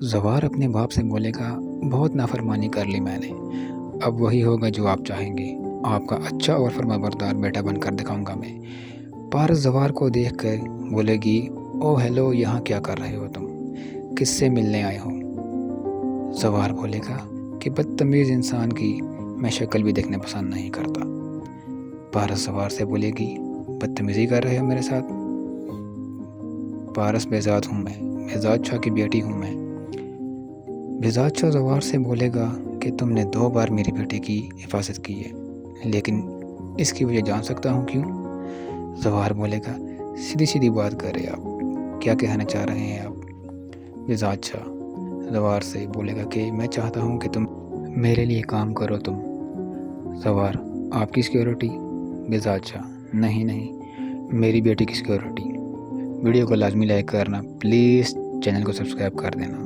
زوار اپنے باپ سے بولے گا، بہت نافرمانی کر لی میں نے، اب وہی ہوگا جو آپ چاہیں گے، آپ کا اچھا اور فرمانبردار بیٹا بن کر دکھاؤں گا میں۔ پارس زوار کو دیکھ کر بولے گی، او ہیلو، یہاں کیا کر رہے ہو تم؟ کس سے ملنے آئے ہو؟ زوار بولے گا کہ بدتمیز انسان کی میں شکل بھی دیکھنے پسند نہیں کرتا۔ پارس زوار سے بولے گی، بدتمیزی کر رہے ہو میرے ساتھ؟ پارس بیزاد ہوں میں، بیزاد شاہ کی بیٹی ہوں میں۔ بیزاد شاہ زوار سے بولے گا کہ تم نے 2 بار میری بیٹی کی حفاظت کی ہے، لیکن اس کی وجہ جان سکتا ہوں کیوں؟ زوار بولے گا، سیدھی سیدھی بات کرے آپ، کیا کہنا چاہ رہے ہیں آپ؟ بیزاد شاہ زوار سے بولے گا کہ میں چاہتا ہوں کہ تم میرے لیے کام کرو تم۔ زوار، آپ کی سیکیورٹی؟ بیزاد شاہ، نہیں، میری بیٹی کی سیکیورٹی۔ ویڈیو کو لازمی لائک کرنا، پلیز چینل کو سبسکرائب کر دینا۔